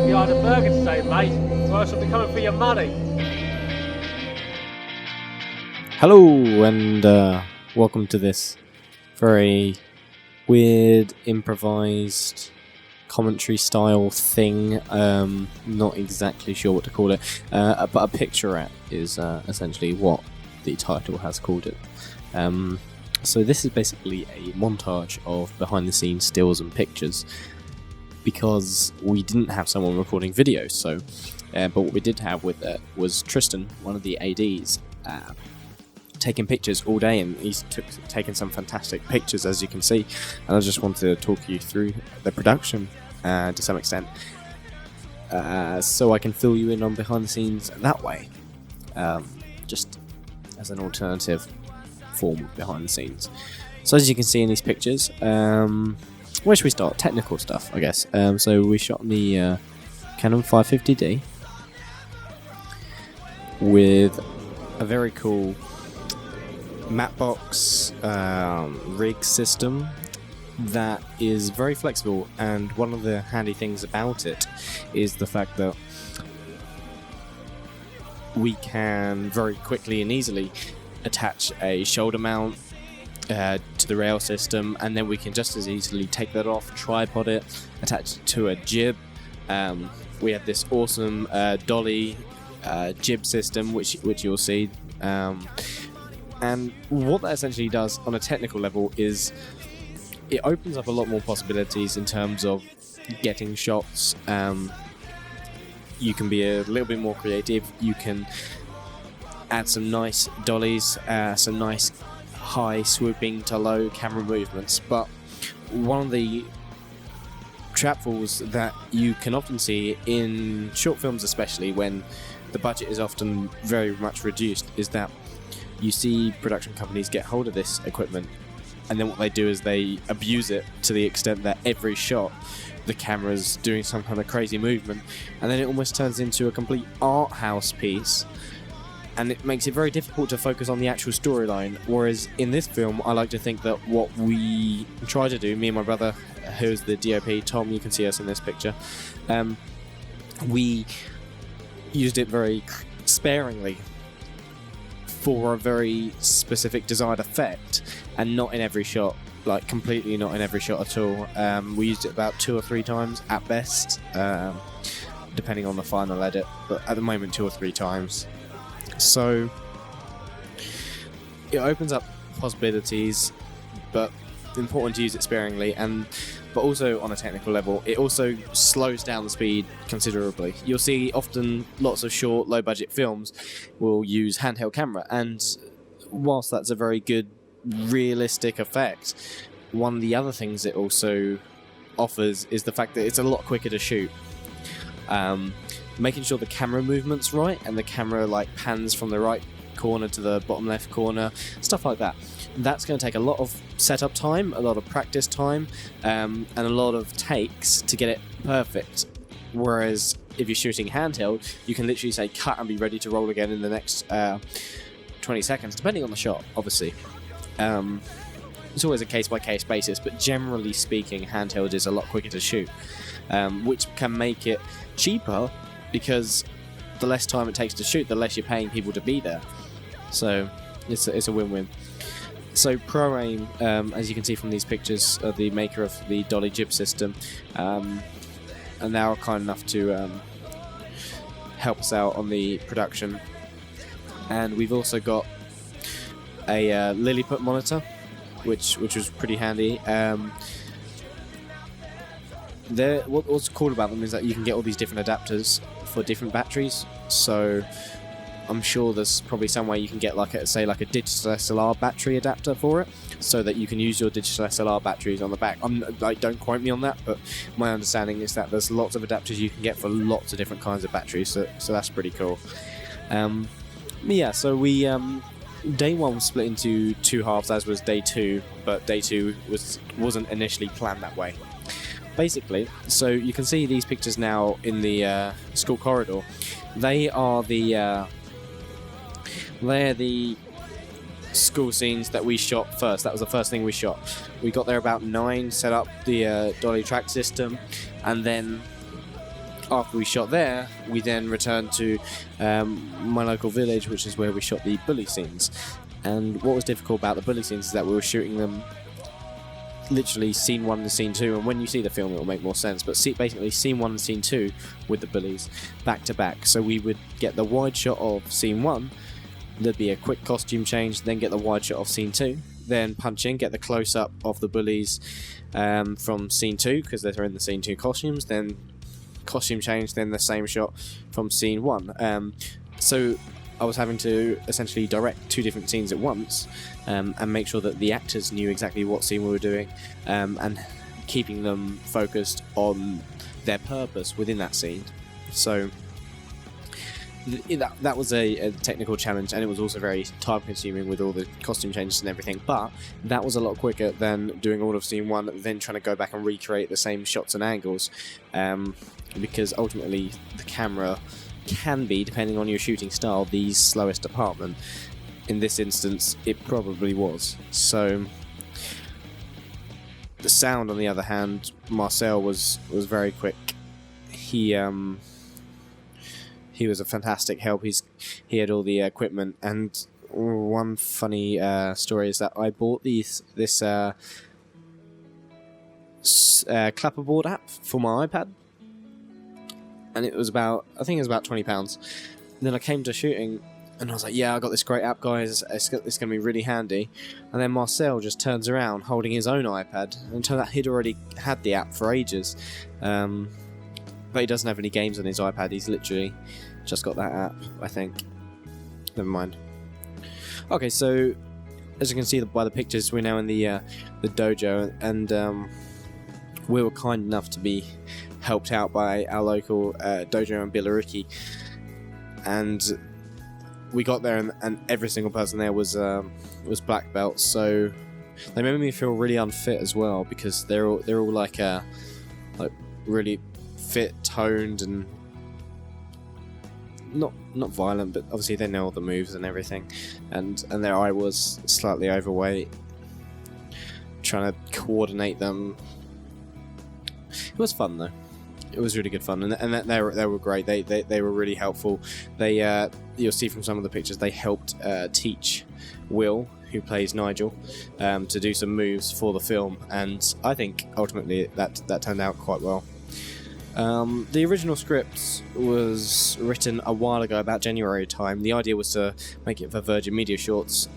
stuck behind a burger today, mate, so I shall be coming for your money. Hello, and welcome to this very weird, improvised commentary style thing. Not exactly sure what to call it, but a picturette is essentially what the title has called it. So this is basically a montage of behind the scenes stills and pictures, because we didn't have someone recording video. So, but what we did have with it was Tristan, one of the ADs, taking pictures all day, and he's taken some fantastic pictures, as you can see. And I just wanted to talk you through the production to some extent, so I can fill you in on behind the scenes that way, just as an alternative form of behind the scenes. So as you can see in these pictures, where should we start? Technical stuff, I guess. So we shot on the Canon 550D with a very cool Mattbox rig system that is very flexible, and one of the handy things about it is the fact that we can very quickly and easily attach a shoulder mount to the rail system, and then we can just as easily take that off, tripod it, attach it to a jib. We have this awesome dolly jib system, which you'll see. And what that essentially does on a technical level is it opens up a lot more possibilities in terms of getting shots. You can be a little bit more creative. You can add some nice dollies, some nice high swooping to low camera movements. But one of the trapfalls that you can often see in short films, especially when the budget is often very much reduced, is that you see production companies get hold of this equipment, and then what they do is they abuse it to the extent that every shot the camera's doing some kind of crazy movement, and then it almost turns into a complete art house piece, and it makes it very difficult to focus on the actual storyline. Whereas in this film, I like to think that what we try to do, me and my brother, who's the DOP, Tom, you can see us in this picture, we used it very sparingly for a very specific desired effect, and not in every shot, like completely not in every shot at all. We used it about 2 or 3 times at best, depending on the final edit, but at the moment 2 or 3 times. So it opens up possibilities, but important to use it sparingly, but also on a technical level, it also slows down the speed considerably. You'll see often lots of short, low-budget films will use handheld camera, and whilst that's a very good, realistic effect, one of the other things it also offers is the fact that it's a lot quicker to shoot. Making sure the camera movement's right, and the camera pans from the right corner to the bottom left corner, stuff like that. That's going to take a lot of setup time, a lot of practice time, and a lot of takes to get it perfect. Whereas if you're shooting handheld, you can literally say cut and be ready to roll again in the next 20 seconds, depending on the shot, obviously. It's always a case-by-case basis, but generally speaking, handheld is a lot quicker to shoot, which can make it cheaper, because the less time it takes to shoot, the less you're paying people to be there. So it's a win-win. So Pro-Aim, as you can see from these pictures, are the maker of the dolly jib system, and they are kind enough to help us out on the production. And we've also got a Lilliput monitor, which was pretty handy. What's cool about them is that you can get all these different adapters for different batteries. So I'm sure there's probably some way you can get like a digital SLR battery adapter for it, so that you can use your digital SLR batteries on the back. Don't quote me on that, but my understanding is that there's lots of adapters you can get for lots of different kinds of batteries. So that's pretty cool. So we day 1 was split into 2 halves, as was day 2, but day 2 wasn't initially planned that way. Basically, so you can see these pictures now in the school corridor. They're the school scenes that we shot first. That was the first thing we shot. We got there about 9, set up the dolly track system, and then after we shot there, we then returned to my local village, which is where we shot the bully scenes. And what was difficult about the bully scenes is that we were shooting them literally scene 1 and scene 2, and when you see the film it will make more sense, but basically scene 1 and scene 2 with the bullies back to back. So we would get the wide shot of scene 1, there'd be a quick costume change, then get the wide shot of scene 2, then punch in, get the close up of the bullies from scene 2 because they're in the scene 2 costumes, then costume change, then the same shot from scene 1. So I was having to essentially direct 2 different scenes at once, and make sure that the actors knew exactly what scene we were doing, and keeping them focused on their purpose within that scene. So that was a technical challenge, and it was also very time consuming with all the costume changes and everything, but that was a lot quicker than doing all of scene 1, then trying to go back and recreate the same shots and angles, because ultimately the camera can be, depending on your shooting style, the slowest department. In this instance, it probably was. So the sound, on the other hand, Marcel was very quick. He was a fantastic help. He had all the equipment, and one funny story is that I bought this clapperboard app for my iPad, and it was about £20. Then I came to shooting, and I was like, yeah, I got this great app, guys, it's going to be really handy. And then Marcel just turns around holding his own iPad, and it turned out he'd already had the app for ages, but he doesn't have any games on his iPad. He's literally just got that app, I think. Never mind. Okay, so as you can see by the pictures, we're now in the dojo, and we were kind enough to be helped out by our local dojo in Billericay, and we got there, and every single person there was black belts, so they made me feel really unfit as well, because they're all like really fit, toned, and not violent, but obviously they know all the moves and everything, and there I was slightly overweight, trying to coordinate them. It was fun though. It was really good fun, and they were great. They were really helpful. They you'll see from some of the pictures, they helped teach Will, who plays Nigel, to do some moves for the film, and I think ultimately that turned out quite well. The original script was written a while ago, about January time. The idea was to make it for Virgin Media Shorts,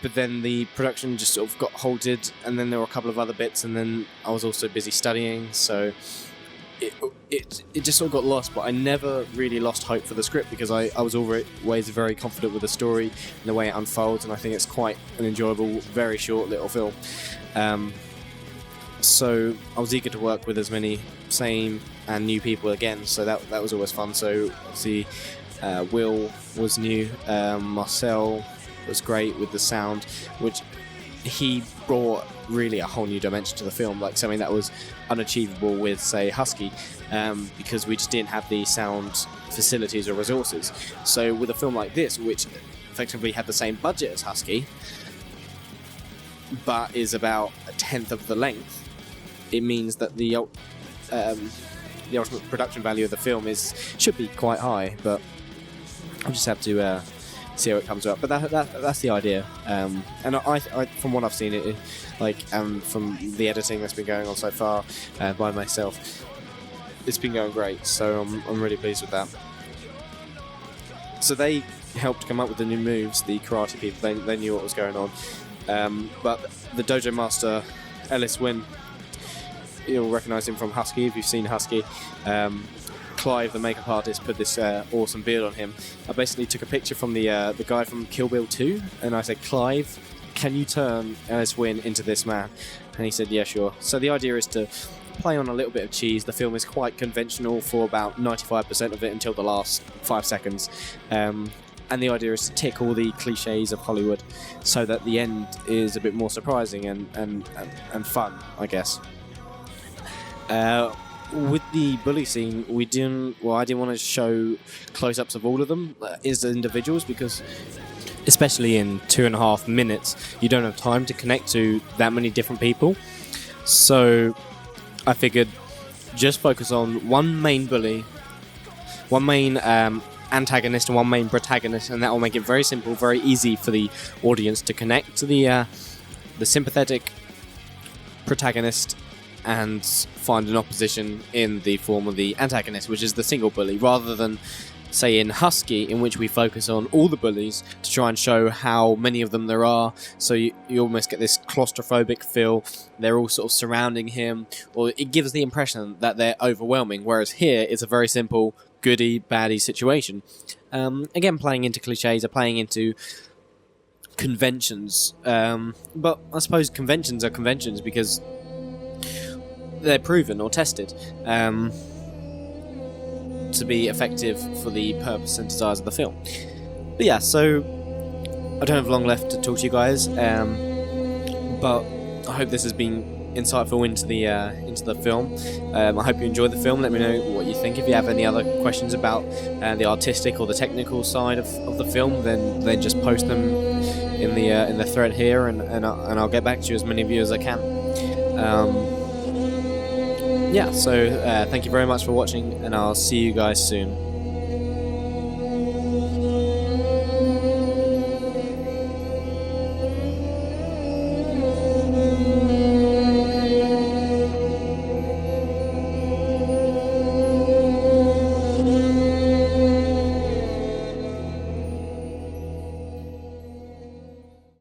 but then the production just sort of got halted, and then there were a couple of other bits, and then I was also busy studying, so it just sort of got lost. But I never really lost hope for the script, because I was always very confident with the story and the way it unfolds, and I think it's quite an enjoyable, very short little film. So I was eager to work with as many same and new people again, so that was always fun. So obviously Will was new, Marcel was great with the sound, which he brought really a whole new dimension to the film, like something that was unachievable with, say, Husky, because we just didn't have the sound facilities or resources. So with a film like this, which effectively had the same budget as Husky, but is about a tenth of the length, it means that the ultimate production value of the film should be quite high, but I'll just have to see how it comes up. But that's the idea, and I from what I've seen, it from the editing that's been going on so far by myself, it's been going great. So I'm really pleased with that. So they helped come up with the new moves. The karate people, they knew what was going on, but the dojo master, Ellis Wynn, you'll recognise him from Husky if you've seen Husky. Clive, the makeup artist, put this awesome beard on him. I basically took a picture from the guy from Kill Bill 2, and I said, Clive, can you turn Ellis Wynn into this man? And he said, yeah, sure. So the idea is to play on a little bit of cheese. The film is quite conventional for about 95% of it until the last 5 seconds. And the idea is to tick all the cliches of Hollywood so that the end is a bit more surprising and fun, I guess. With the bully scene, I didn't want to show close-ups of all of them as individuals, because especially in 2.5 minutes, you don't have time to connect to that many different people. So I figured just focus on one main bully, one main antagonist and one main protagonist, and that will make it very simple, very easy for the audience to connect to the sympathetic protagonist and find an opposition in the form of the antagonist, which is the single bully, rather than, say, in Husky, in which we focus on all the bullies to try and show how many of them there are, so you almost get this claustrophobic feel. They're all sort of surrounding him, or it gives the impression that they're overwhelming, whereas here it's a very simple goody baddie situation. Again, playing into cliches, or playing into conventions, but I suppose conventions are conventions because they're proven or tested to be effective for the purpose and desires of the film. But yeah, so I don't have long left to talk to you guys, but I hope this has been insightful into the film. I hope you enjoyed the film. Let me know what you think. If you have any other questions about the artistic or the technical side of the film, then just post them in the thread here, and I'll get back to you, as many of you as I can. Yeah, so thank you very much for watching, and I'll see you guys soon.